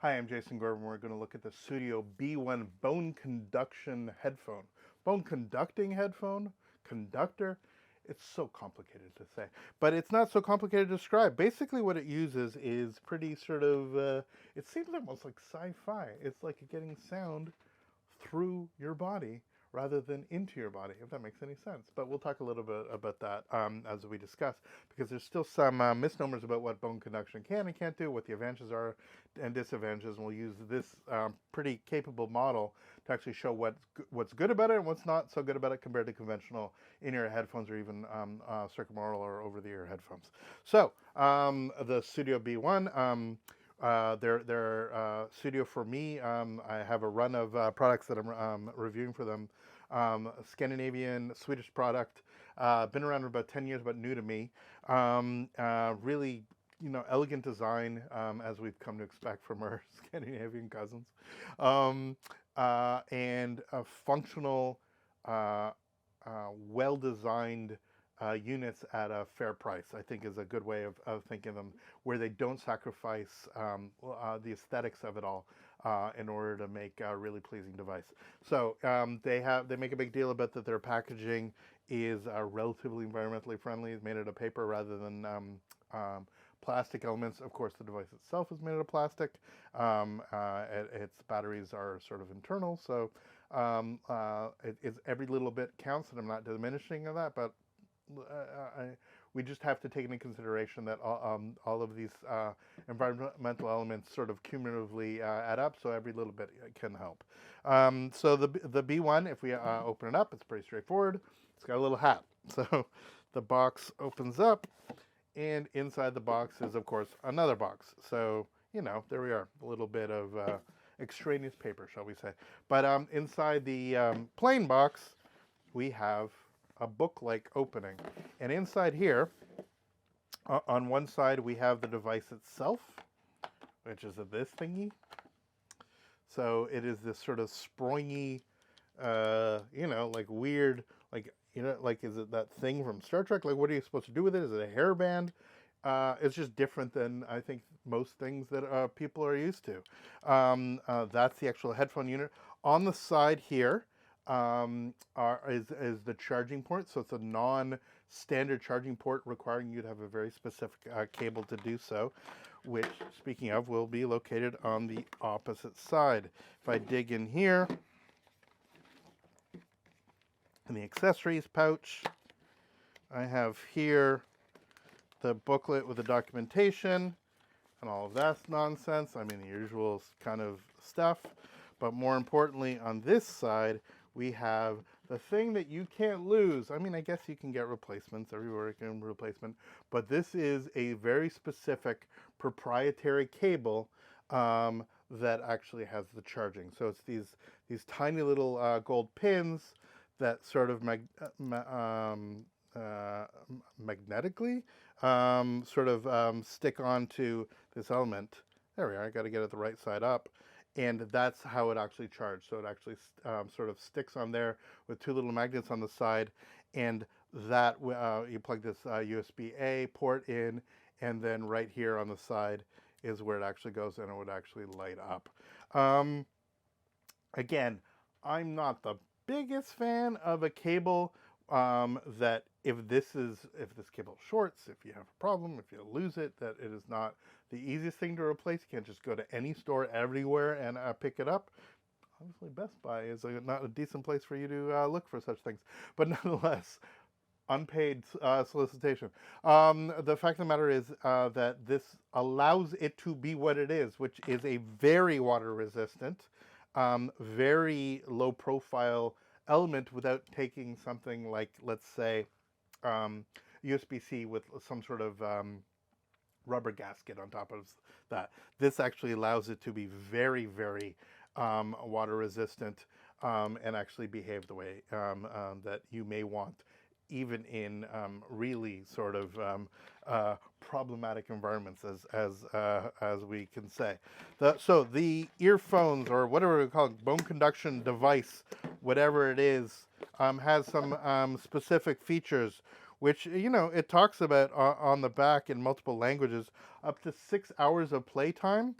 Hi, I'm Jason Gorman. We're going to look at the Sudio B1 bone conduction headphone. Bone conducting headphone? Conductor? It's so complicated to say, but it's not so complicated to describe. Basically, what it uses is pretty it seems almost like sci-fi. It's like getting sound through your body rather than into your body, if that makes any sense. But we'll talk a little bit about that as we discuss, because there's still some misnomers about what bone conduction can and can't do, what the advantages are and disadvantages, and we'll use this pretty capable model to actually show what's good about it and what's not so good about it compared to conventional in-ear headphones or even circumaural or over-the-ear headphones. So the Studio B1. They're Studio for me. I have a run of products that I'm reviewing for them. Scandinavian, Swedish product. Been around for about 10 years, but new to me. Really, elegant design, as we've come to expect from our Scandinavian cousins. Um, and a functional, uh, well-designed units at a fair price, I think is a good way of thinking of them, where they don't sacrifice the aesthetics of it all in order to make a really pleasing device. So they make a big deal about that their packaging is relatively environmentally friendly. It's made out of paper rather than plastic elements. Of course, the device itself is made out of plastic. Its batteries are sort of internal, so it's every little bit counts, and I'm not diminishing of that, but I, we just have to take into consideration that all of these environmental elements sort of cumulatively add up, so every little bit can help. So the B1, if we open it up, it's pretty straightforward. It's got a little hat. So the box opens up, and inside the box is, of course, another box. So, there we are, a little bit of extraneous paper, shall we say. But inside the plain box, we have a book-like opening. And inside here, on one side, we have the device itself, which is this thingy. So it is this sort of springy, like weird, like is it that thing from Star Trek? Like, what are you supposed to do with it? Is it a hairband? It's just different than I think most things that people are used to. That's the actual headphone unit. On the side here is the charging port. So it's a non-standard charging port requiring you to have a very specific cable to do so, which, speaking of, will be located on the opposite side. If I dig in here, in the accessories pouch, I have here the booklet with the documentation and all of that's nonsense. I mean, the usual kind of stuff. But more importantly, on this side, we have the thing that you can't lose. I mean, I guess you can get replacements everywhere. You can replacement, but this is a very specific proprietary cable that actually has the charging. So it's these tiny little gold pins that sort of magnetically stick onto this element. There we are. I got to get it the right side up. And that's how it actually charged. So it actually sort of sticks on there with two little magnets on the side, and that you plug this USB-A port in, and then right here on the side is where it actually goes, and it would actually light up. Again, I'm not the biggest fan of a cable that if this cable shorts, if you have a problem, if you lose it, that it is not the easiest thing to replace. You can't just go to any store everywhere and pick it up. Obviously, Best Buy is not a decent place for you to look for such things. But nonetheless, unpaid solicitation. The fact of the matter is that this allows it to be what it is, which is a very water resistant, very low profile element without taking something like, let's say, USB-C with some sort of rubber gasket on top of that. This actually allows it to be very, very water resistant and actually behave the way that you may want, even in really sort of problematic environments, as we can say. So the earphones, or whatever we call it, bone conduction device, whatever it is, has some specific features, which it talks about on the back in multiple languages, up to 6 hours of playtime.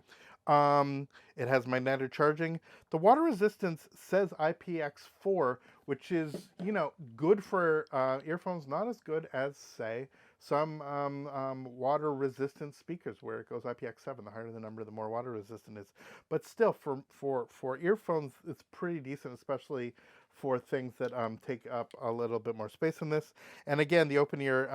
It has magnetic charging. The water resistance says IPX4, which is, good for earphones, not as good as, say, some water resistant speakers where it goes IPX7. The higher the number, the more water resistant it is. But still, for earphones, it's pretty decent, especially for things that take up a little bit more space than this. And again, the open ear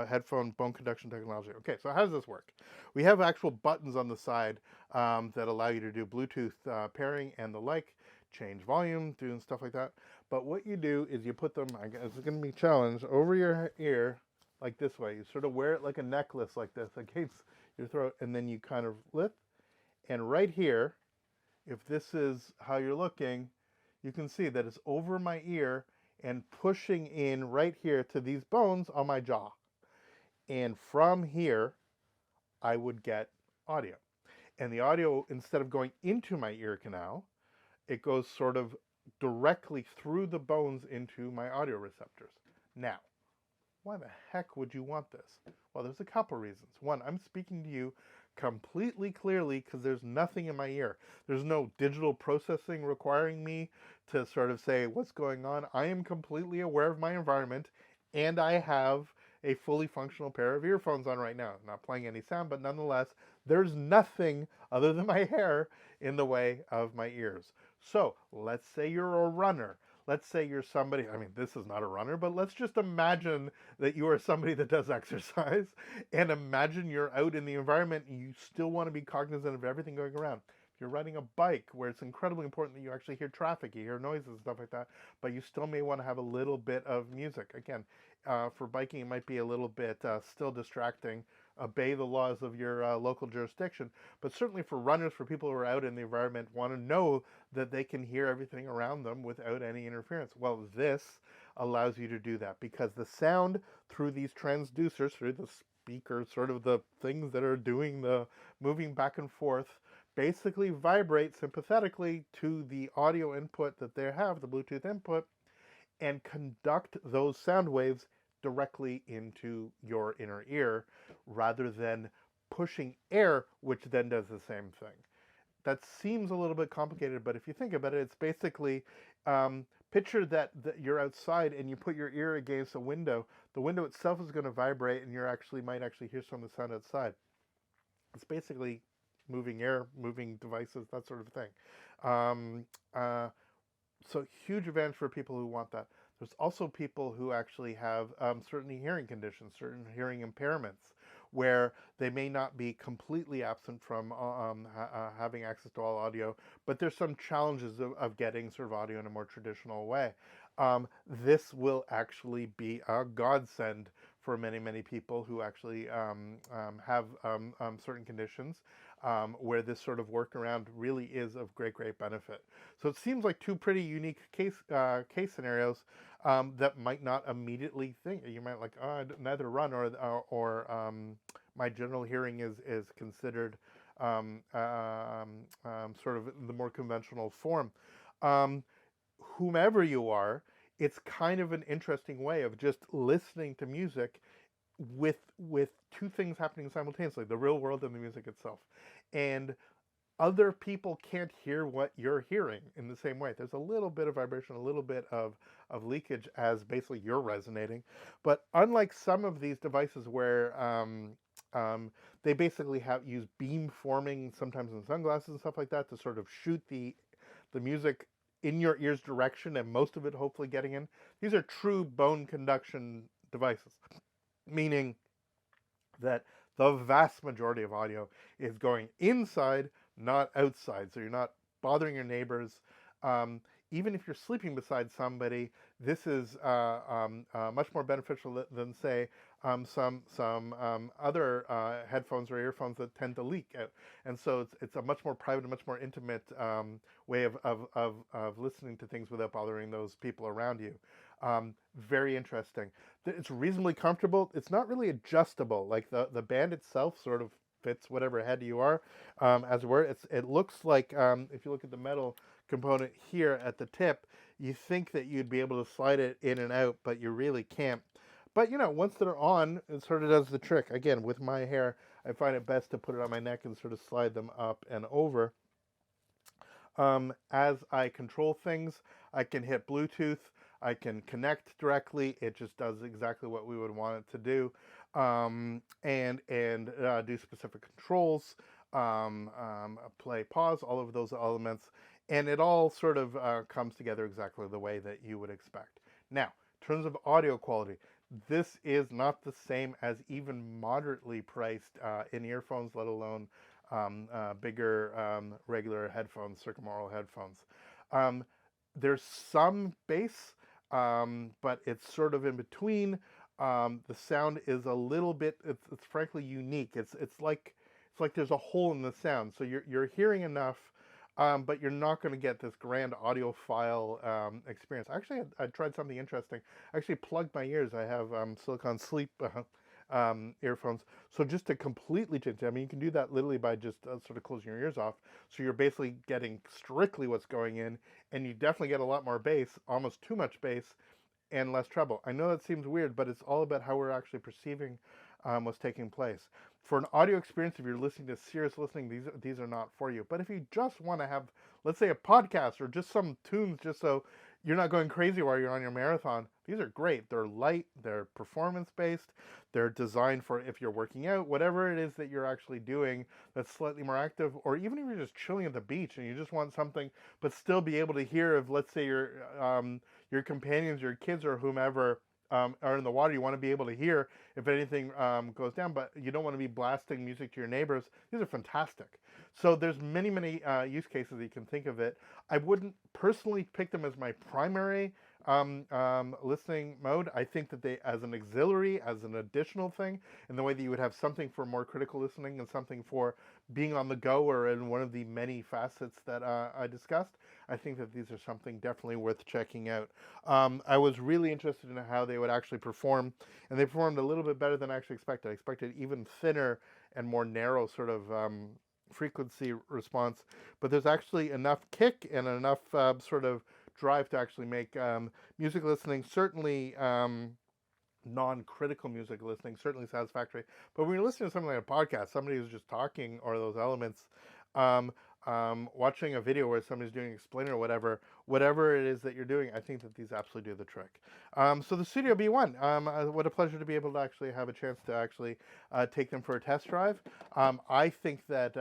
headphone bone conduction technology. Okay, so how does this work? We have actual buttons on the side that allow you to do Bluetooth pairing and the like, change volume, doing stuff like that. But what you do is you put them, I guess it's going to be challenged, over your ear like this way. You sort of wear it like a necklace like this against your throat, and then you kind of lift. And right here, if this is how you're looking, you can see that it's over my ear and pushing in right here to these bones on my jaw. And from here, I would get audio. And the audio, instead of going into my ear canal, it goes sort of directly through the bones into my audio receptors. Now, why the heck would you want this? Well, there's a couple reasons. One, I'm speaking to you completely clearly because there's nothing in my ear. There's no digital processing requiring me to sort of say what's going on. I am completely aware of my environment, and I have a fully functional pair of earphones on right now. I'm not playing any sound, but nonetheless, there's nothing other than my hair in the way of my ears. So let's say you're a runner. Let's say you're somebody, I mean, this is not a runner, but let's just imagine that you are somebody that does exercise, and imagine you're out in the environment and you still want to be cognizant of everything going around. If you're riding a bike where it's incredibly important that you actually hear traffic, you hear noises and stuff like that, but you still may want to have a little bit of music. Again, for biking, it might be a little bit still distracting. Obey the laws of your local jurisdiction. But certainly for runners, for people who are out in the environment, want to know that they can hear everything around them without any interference. Well, this allows you to do that because the sound through these transducers, through the speakers, sort of the things that are doing the moving back and forth, basically vibrate sympathetically to the audio input that they have, the Bluetooth input, and conduct those sound waves directly into your inner ear rather than pushing air, which then does the same thing. That seems a little bit complicated, but if you think about it, it's basically picture that you're outside and you put your ear against a window. The window itself is going to vibrate, and might actually hear some of the sound outside. It's basically moving air, moving devices, that sort of thing. Um, uh, so huge advantage for people who want that. There's also people who actually have certain hearing conditions, certain hearing impairments, where they may not be completely absent from having access to all audio, but there's some challenges of getting sort of audio in a more traditional way. This will actually be a godsend for many, many people who actually have certain conditions where this sort of workaround really is of great, great benefit. So it seems like two pretty unique case scenarios that might not immediately think. You might like, oh, I'd neither run or my general hearing is considered sort of the more conventional form. Whomever you are, it's kind of an interesting way of just listening to music with two things happening simultaneously, the real world and the music itself. And other people can't hear what you're hearing in the same way. There's a little bit of vibration, a little bit of leakage as basically you're resonating. But unlike some of these devices where they basically use beam forming, sometimes in sunglasses and stuff like that, to sort of shoot the music in your ear's direction, and most of it hopefully getting in. These are true bone conduction devices, meaning that the vast majority of audio is going inside, not outside. So you're not bothering your neighbors. Even if you're sleeping beside somebody, this is much more beneficial than say some other headphones or earphones that tend to leak out. And so it's a much more private and much more intimate way of listening to things without bothering those people around you. Very interesting. It's reasonably comfortable. It's not really adjustable. Like the band itself sort of fits whatever head you are, as it were. It looks like, if you look at the metal component here at the tip, you think that you'd be able to slide it in and out, but you really can't. But you know, once they're on, it sort of does the trick. Again, with my hair, I find it best to put it on my neck and sort of slide them up and over. As I control things, I can hit Bluetooth. I can connect directly. It just does exactly what we would want it to do, and do specific controls, play, pause, all of those elements, and it all sort of comes together exactly the way that you would expect. Now, in terms of audio quality, this is not the same as even moderately priced in earphones, let alone bigger regular headphones, circumaural headphones. Um, there's some bass, but it's sort of in between. The sound is a little bit, it's frankly unique. It's like there's a hole in the sound. So you're hearing enough, but you're not going to get this grand audiophile experience. Actually, I tried something interesting. I actually plugged my ears. I have Silicon Sleep earphones. So just to completely change, I mean, you can do that literally by just sort of closing your ears off. So you're basically getting strictly what's going in, and you definitely get a lot more bass, almost too much bass, and less treble. I know that seems weird, but it's all about how we're actually perceiving what's taking place. For an audio experience, if you're listening to serious listening, these are not for you. But if you just want to have, let's say, a podcast or just some tunes, just so you're not going crazy while you're on your marathon, these are great. They're light, they're performance based, they're designed for if you're working out, whatever it is that you're actually doing that's slightly more active, or even if you're just chilling at the beach and you just want something, but still be able to hear if, let's say, your companions, your kids, or whomever are in the water. You want to be able to hear if anything goes down, but you don't want to be blasting music to your neighbors. These are fantastic. So there's many, many use cases you can think of it. I wouldn't personally pick them as my primary listening mode. I think that they, as an auxiliary, as an additional thing, in the way that you would have something for more critical listening and something for being on the go or in one of the many facets that I discussed, I think that these are something definitely worth checking out. I was really interested in how they would actually perform, and they performed a little bit better than I actually expected. I expected even thinner and more narrow sort of frequency response, but there's actually enough kick and enough sort of drive to actually make music listening, certainly non-critical music listening, certainly satisfactory. But when you're listening to something like a podcast, somebody who's just talking, or those elements, um, watching a video where somebody's doing explainer or whatever it is that you're doing, I think that these absolutely do the trick. So the Sudio B1, what a pleasure to be able to actually have a chance to actually take them for a test drive. I think that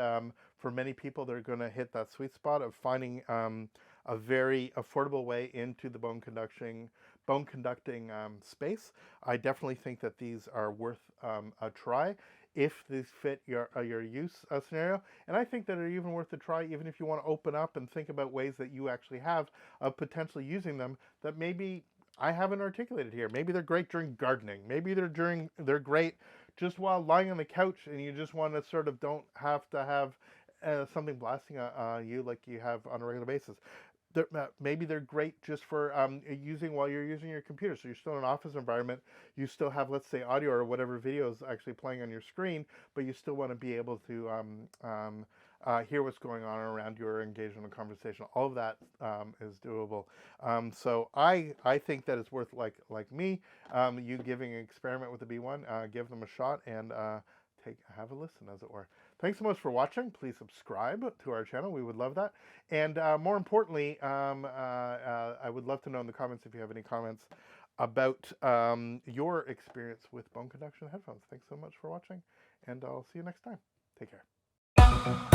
for many people, they're going to hit that sweet spot of finding a very affordable way into the bone conducting space. I definitely think that these are worth a try if these fit your use scenario, and I think that they're even worth a try even if you want to open up and think about ways that you actually have of potentially using them that maybe I haven't articulated here. Maybe they're great during gardening. Maybe they're great just while lying on the couch and you just want to sort of don't have to have something blasting you like you have on a regular basis. Maybe they're great just for using while you're using your computer. So you're still in an office environment. You still have, let's say, audio or whatever videos actually playing on your screen, but you still want to be able to hear what's going on around you or engage in a conversation. All of that is doable. So I think that it's worth, like me, you giving an experiment with the B1, give them a shot and have a listen, as it were. Thanks so much for watching. Please subscribe to our channel. We would love that. And more importantly, I would love to know in the comments if you have any comments about your experience with bone conduction headphones. Thanks so much for watching, and I'll see you next time. Take care.